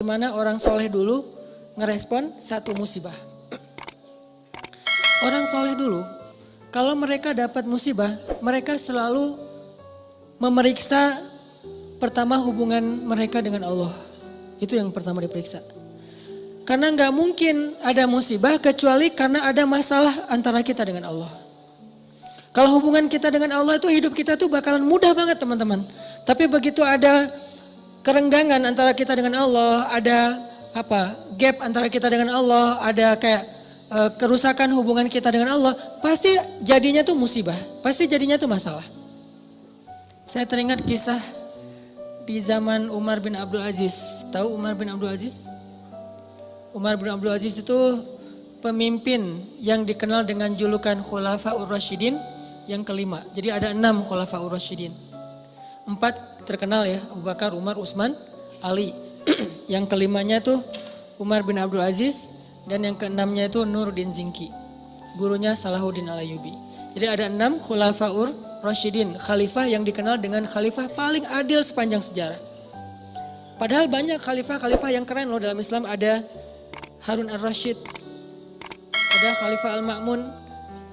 bagaimana orang soleh dulu ngerespon satu musibah. Orang soleh dulu, kalau mereka dapat musibah, mereka selalu memeriksa pertama hubungan mereka dengan Allah. Itu yang pertama diperiksa. Karena nggak mungkin ada musibah kecuali karena ada masalah antara kita dengan Allah. Kalau hubungan kita dengan Allah itu hidup kita tuh bakalan mudah banget teman-teman. Tapi begitu ada kerenggangan antara kita dengan Allah, ada gap antara kita dengan Allah, ada kayak kerusakan hubungan kita dengan Allah, pasti jadinya tuh musibah, pasti jadinya tuh masalah. Saya teringat kisah di zaman Umar bin Abdul Aziz. Tahu Umar bin Abdul Aziz? Umar bin Abdul Aziz itu pemimpin yang dikenal dengan julukan Khulafaur Rasyidin yang kelima. Jadi ada 6 Khulafaur Rasyidin. 4 terkenal ya, Abu Bakar, Umar, Utsman, Ali. Yang kelimanya tuh Umar bin Abdul Aziz dan yang keenamnya itu Nuruddin Zinki. Gurunya Salahuddin Al-Ayyubi. Jadi ada 6 Khulafaur Rasyidin, khalifah yang dikenal dengan khalifah paling adil sepanjang sejarah. Padahal banyak khalifah-khalifah yang keren loh dalam Islam. Ada Harun Ar-Rasyid, ada Khalifah Al-Ma'mun,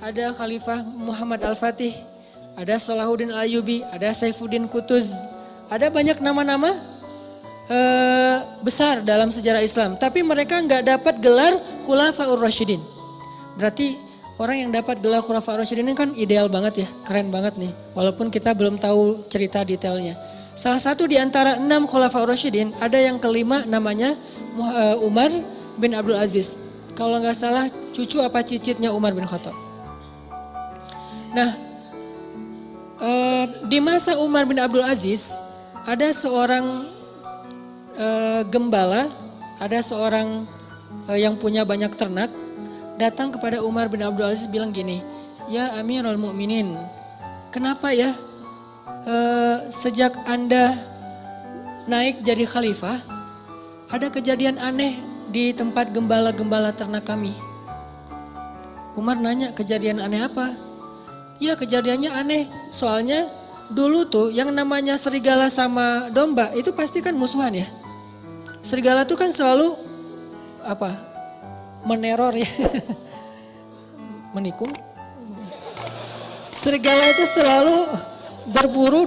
ada Khalifah Muhammad Al-Fatih, ada Salahuddin Al-Ayyubi, ada Saifuddin Qutuz. Ada banyak nama-nama besar dalam sejarah Islam. Tapi mereka nggak dapat gelar Khulafaur Rasyidin. Berarti orang yang dapat gelar Khulafaur Rasyidin ini kan ideal banget ya, keren banget nih. Walaupun kita belum tahu cerita detailnya. Salah satu di antara 6 Khulafaur Rasyidin, ada yang kelima namanya Umar bin Abdul Aziz. Kalau nggak salah cucu apa cicitnya Umar bin Khattab. Nah, di masa Umar bin Abdul Aziz ada seorang gembala, ada seorang yang punya banyak ternak datang kepada Umar bin Abdul Aziz bilang gini, ya Amirul Mukminin, kenapa ya sejak Anda naik jadi khalifah ada kejadian aneh di tempat gembala-gembala ternak kami. Umar nanya, kejadian aneh apa? Ya kejadiannya aneh, soalnya dulu tuh yang namanya serigala sama domba itu pasti kan musuhan ya. Serigala tuh kan selalu meneror ya, menikung. Serigala itu selalu berburu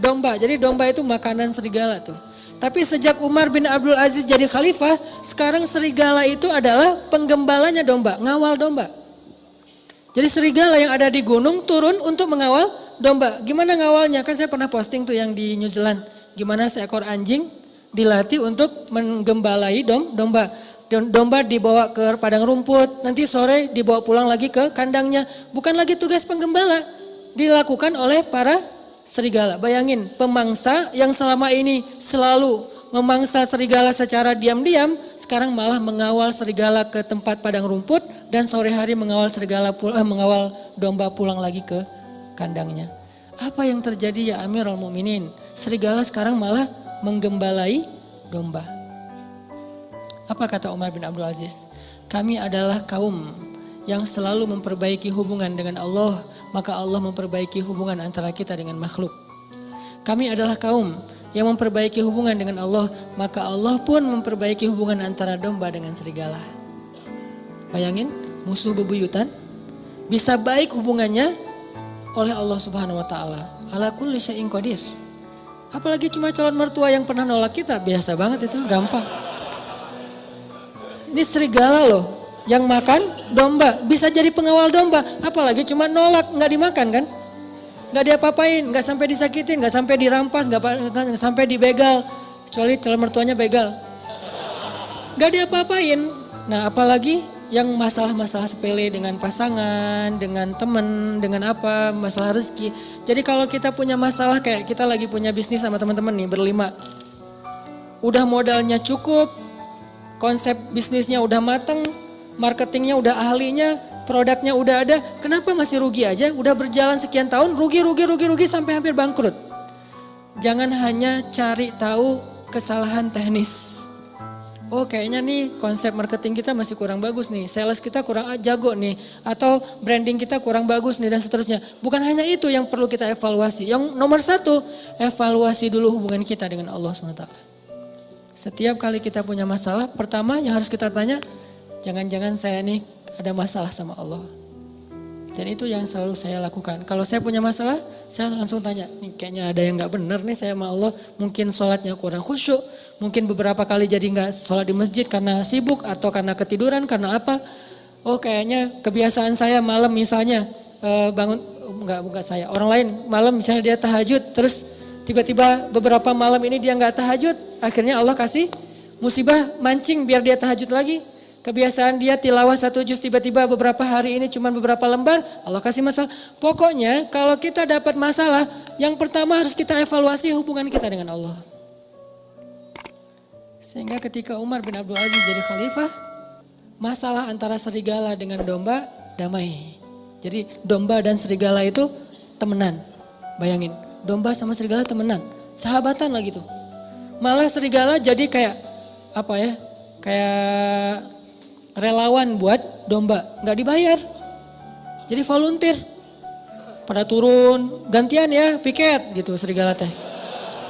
domba, jadi domba itu makanan serigala tuh. Tapi sejak Umar bin Abdul Aziz jadi khalifah, sekarang serigala itu adalah penggembalanya domba, ngawal domba. Jadi serigala yang ada di gunung turun untuk mengawal domba. Gimana ngawalnya? Kan saya pernah posting tuh yang di New Zealand. Gimana seekor anjing dilatih untuk menggembalai domba. Domba dibawa ke padang rumput, nanti sore dibawa pulang lagi ke kandangnya. Bukan lagi tugas penggembala, dilakukan oleh para serigala. Bayangin, pemangsa yang selama ini selalu memangsa serigala secara diam-diam, sekarang malah mengawal serigala ke tempat padang rumput dan sore hari mengawal mengawal domba pulang lagi ke kandangnya. Apa yang terjadi ya Amirul Mukminin? Serigala sekarang malah menggembalai domba. Apa kata Umar bin Abdul Aziz? Kami adalah kaum yang selalu memperbaiki hubungan dengan Allah, maka Allah memperbaiki hubungan antara kita dengan makhluk. Kami adalah kaum yang memperbaiki hubungan dengan Allah, maka Allah pun memperbaiki hubungan antara domba dengan serigala. Bayangin, musuh bebuyutan bisa baik hubungannya oleh Allah Subhanahu wa taala. Ala kulli syai'in qadir. Apalagi cuma calon mertua yang pernah nolak kita, biasa banget itu, gampang. Ini serigala loh, yang makan domba, bisa jadi pengawal domba, apalagi cuma nolak, nggak dimakan kan? Nggak diapa-apain, nggak sampai disakitin, nggak sampai dirampas, nggak sampai dibegal, kecuali calon mertuanya begal. Nggak diapa-apain. Nah apalagi yang masalah-masalah sepele dengan pasangan, dengan teman, dengan apa, masalah rezeki. Jadi kalau kita punya masalah kayak kita lagi punya bisnis sama teman-teman nih berlima. Udah modalnya cukup, konsep bisnisnya udah mateng, marketingnya udah ahlinya, produknya udah ada, kenapa masih rugi aja? Udah berjalan sekian tahun, rugi sampai hampir bangkrut. Jangan hanya cari tahu kesalahan teknis. Oh kayaknya nih konsep marketing kita masih kurang bagus nih, sales kita kurang jago nih, atau branding kita kurang bagus nih dan seterusnya. Bukan hanya itu yang perlu kita evaluasi. Yang nomor satu, evaluasi dulu hubungan kita dengan Allah SWT. Setiap kali kita punya masalah, pertama yang harus kita tanya, jangan-jangan saya nih ada masalah sama Allah. Dan itu yang selalu saya lakukan. Kalau saya punya masalah, saya langsung tanya, nih kayaknya ada yang gak benar nih saya sama Allah. Mungkin sholatnya kurang khusyuk, mungkin beberapa kali jadi gak sholat di masjid karena sibuk atau karena ketiduran, karena apa. Oh kayaknya kebiasaan saya malam misalnya bangun, enggak saya, orang lain malam misalnya dia tahajud, terus tiba-tiba beberapa malam ini dia gak tahajud, akhirnya Allah kasih musibah mancing biar dia tahajud lagi. Kebiasaan dia tilawah 1 juz, tiba-tiba beberapa hari ini cuma beberapa lembar, Allah kasih masalah. Pokoknya kalau kita dapat masalah, yang pertama harus kita evaluasi hubungan kita dengan Allah. Sehingga ketika Umar bin Abdul Aziz jadi khalifah, masalah antara serigala dengan domba damai. Jadi domba dan serigala itu temenan. Bayangin, domba sama serigala temenan, sahabatan lah gitu. Malah serigala jadi kayak apa ya? Kayak relawan buat domba, nggak dibayar. Jadi volunteer. Pada turun, gantian ya piket gitu serigala teh.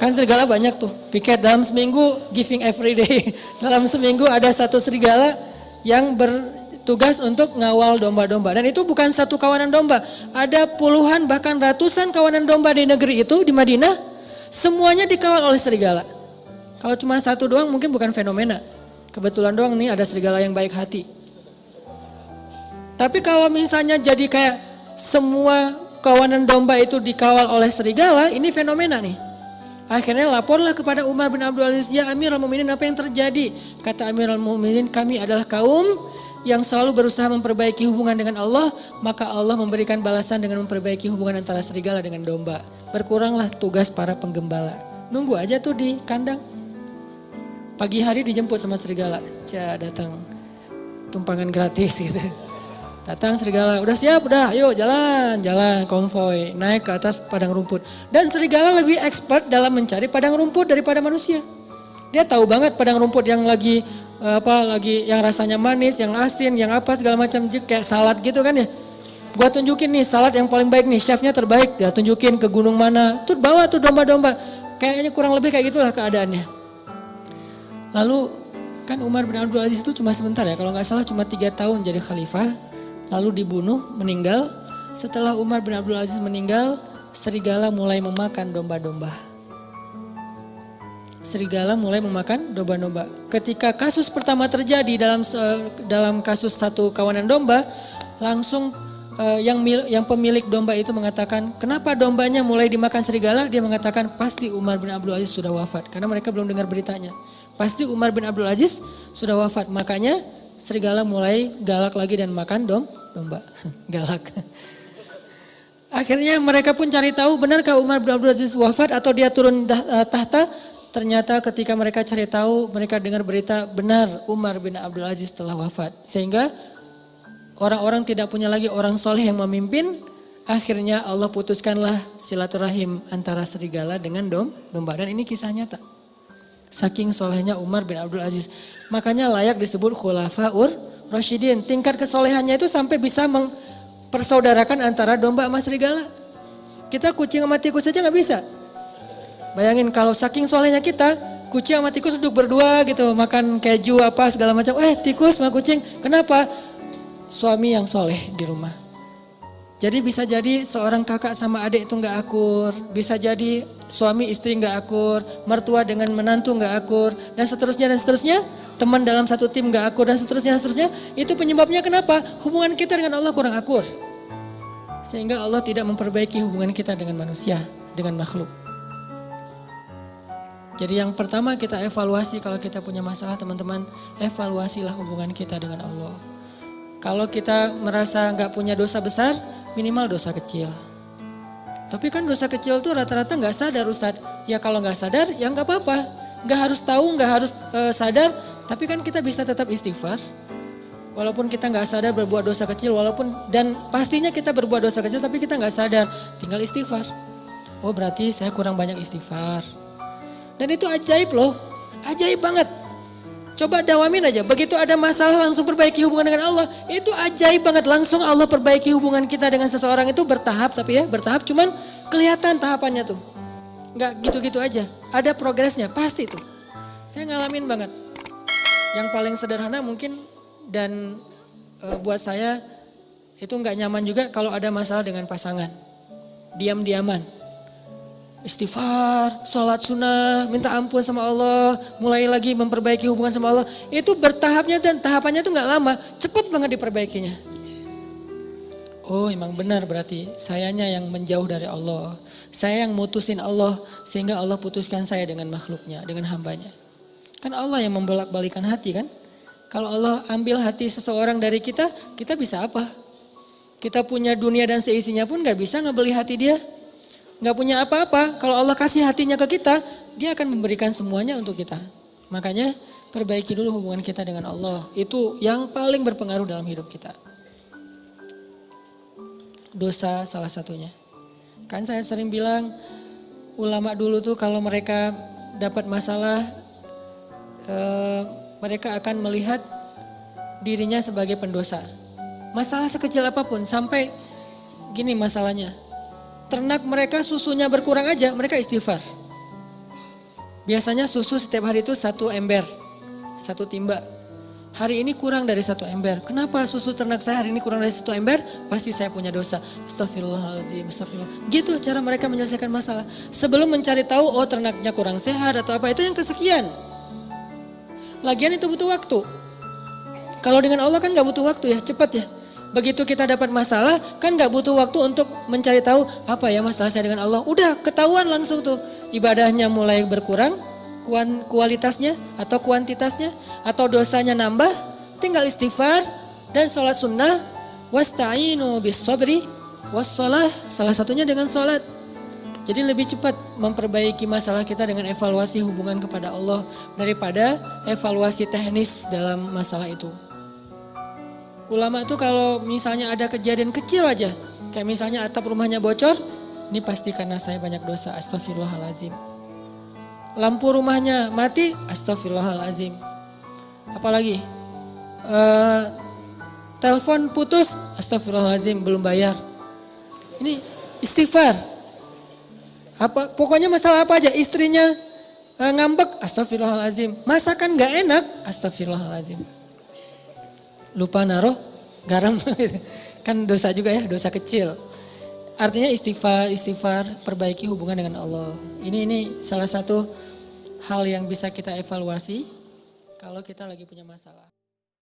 Kan serigala banyak tuh, piket dalam seminggu giving every day. Dalam seminggu ada 1 serigala yang bertugas untuk ngawal domba-domba. Dan itu bukan 1 kawanan domba, ada puluhan bahkan ratusan kawanan domba di negeri itu, di Madinah. Semuanya dikawal oleh serigala. Kalau cuma 1 doang mungkin bukan fenomena. Kebetulan doang nih ada serigala yang baik hati. Tapi kalau misalnya jadi kayak semua kawanan domba itu dikawal oleh serigala, ini fenomena nih. Akhirnya laporlah kepada Umar bin Abdul Aziz, ya Amirul Mukminin apa yang terjadi? Kata Amirul Mukminin, kami adalah kaum yang selalu berusaha memperbaiki hubungan dengan Allah, maka Allah memberikan balasan dengan memperbaiki hubungan antara serigala dengan domba. Berkuranglah tugas para penggembala. Nunggu aja tuh di kandang. Pagi hari dijemput sama serigala, datang tumpangan gratis gitu. Datang serigala, udah siap, udah ayo jalan konvoy, naik ke atas padang rumput. Dan serigala lebih expert dalam mencari padang rumput daripada manusia. Dia tahu banget padang rumput yang lagi yang rasanya manis, yang asin, yang apa segala macam, kayak salad gitu kan ya. Gua tunjukin nih salad yang paling baik nih, chefnya terbaik, dia tunjukin ke gunung mana, tuh bawa tuh domba-domba. Kayaknya kurang lebih kayak gitulah keadaannya. Lalu kan Umar bin Abdul Aziz itu cuma sebentar ya, kalau nggak salah cuma 3 tahun jadi khalifah, lalu dibunuh, meninggal. Setelah Umar bin Abdul Aziz meninggal, serigala mulai memakan domba-domba. Serigala mulai memakan domba-domba. Ketika kasus pertama terjadi dalam kasus 1 kawanan domba, langsung yang pemilik domba itu mengatakan, kenapa dombanya mulai dimakan serigala? Dia mengatakan pasti Umar bin Abdul Aziz sudah wafat, karena mereka belum dengar beritanya. Pasti Umar bin Abdul Aziz sudah wafat, makanya serigala mulai galak lagi dan makan domba. Galak. Akhirnya mereka pun cari tahu benarkah Umar bin Abdul Aziz wafat atau dia turun tahta. Ternyata ketika mereka cari tahu, mereka dengar berita benar Umar bin Abdul Aziz telah wafat. Sehingga orang-orang tidak punya lagi orang soleh yang memimpin. Akhirnya Allah putuskanlah silaturahim antara serigala dengan domba. Dan ini kisah nyata. Saking solehnya Umar bin Abdul Aziz. Makanya layak disebut khulafaur rasyidin. Tingkat kesolehannya itu sampai bisa mempersaudarakan antara domba sama serigala. Kita kucing sama tikus saja gak bisa. Bayangin kalau saking solehnya kita, kucing sama tikus duduk berdua gitu. Makan keju apa segala macam. Tikus sama kucing. Kenapa? Suami yang soleh di rumah. Jadi bisa jadi seorang kakak sama adik itu gak akur. Bisa jadi suami istri gak akur. Mertua dengan menantu gak akur. Dan seterusnya dan seterusnya. Teman dalam satu tim gak akur dan seterusnya dan seterusnya. Itu penyebabnya kenapa? Hubungan kita dengan Allah kurang akur. Sehingga Allah tidak memperbaiki hubungan kita dengan manusia. Dengan makhluk. Jadi yang pertama kita evaluasi kalau kita punya masalah teman-teman. Evaluasilah hubungan kita dengan Allah. Kalau kita merasa gak punya dosa besar, minimal dosa kecil. Tapi kan dosa kecil tuh rata-rata gak sadar Ustadz. Ya kalau gak sadar ya gak apa-apa. Gak harus tahu, gak harus sadar. Tapi kan kita bisa tetap istighfar. Walaupun kita gak sadar berbuat dosa kecil. Dan pastinya kita berbuat dosa kecil tapi kita gak sadar. Tinggal istighfar. Oh berarti saya kurang banyak istighfar. Dan itu ajaib loh. Ajaib banget. Coba dawamin aja, begitu ada masalah langsung perbaiki hubungan dengan Allah. Itu ajaib banget, langsung Allah perbaiki hubungan kita dengan seseorang itu bertahap. Tapi ya bertahap cuman kelihatan tahapannya tuh. Enggak gitu-gitu aja, ada progresnya pasti tuh. Saya ngalamin banget. Yang paling sederhana mungkin dan buat saya itu nggak nyaman juga kalau ada masalah dengan pasangan. Diam-diaman. Istighfar, sholat sunnah, minta ampun sama Allah, mulai lagi memperbaiki hubungan sama Allah. Itu bertahapnya dan tahapannya itu nggak lama, cepat banget diperbaikinya. Oh emang benar berarti sayanya yang menjauh dari Allah. Saya yang mutusin Allah sehingga Allah putuskan saya dengan makhluknya, dengan hambanya. Kan Allah yang membolak-balikan hati kan. Kalau Allah ambil hati seseorang dari kita, kita bisa apa? Kita punya dunia dan seisinya pun gak bisa ngebeli hati dia. Gak punya apa-apa, kalau Allah kasih hatinya ke kita, dia akan memberikan semuanya untuk kita. Makanya perbaiki dulu hubungan kita dengan Allah. Itu yang paling berpengaruh dalam hidup kita. Dosa salah satunya. Kan saya sering bilang, ulama dulu tuh kalau mereka dapat masalah, mereka akan melihat dirinya sebagai pendosa. Masalah sekecil apapun, sampai gini masalahnya. Ternak mereka susunya berkurang aja, mereka istighfar. Biasanya susu setiap hari itu 1 ember, 1 timba. Hari ini kurang dari 1 ember. Kenapa susu ternak saya hari ini kurang dari 1 ember? Pasti saya punya dosa. Astagfirullahaladzim, astagfirullah. Gitu cara mereka menyelesaikan masalah. Sebelum mencari tahu, oh ternaknya kurang sehat atau apa, itu yang kesekian. Lagian itu butuh waktu. Kalau dengan Allah kan gak butuh waktu ya, cepat ya. Begitu kita dapat masalah, kan gak butuh waktu untuk mencari tahu apa ya masalah saya dengan Allah. Udah ketahuan langsung tuh, ibadahnya mulai berkurang, kualitasnya atau kuantitasnya, atau dosanya nambah, tinggal istighfar dan sholat sunnah. Wasta'inu bis sabri wassalah, salah satunya dengan sholat. Jadi lebih cepat memperbaiki masalah kita dengan evaluasi hubungan kepada Allah daripada evaluasi teknis dalam masalah itu. Ulama tuh kalau misalnya ada kejadian kecil aja, kayak misalnya atap rumahnya bocor, ini pasti karena saya banyak dosa, astagfirullahalazim. Lampu rumahnya mati, astagfirullahalazim. Apalagi, telepon putus, astagfirullahalazim, belum bayar. Ini istighfar. Pokoknya masalah apa aja, istrinya ngambek, astagfirullahalazim. Masakan gak enak, astagfirullahalazim. Lupa naruh garam, kan dosa juga ya, dosa kecil. Artinya istighfar, perbaiki hubungan dengan Allah. Ini salah satu hal yang bisa kita evaluasi kalau kita lagi punya masalah.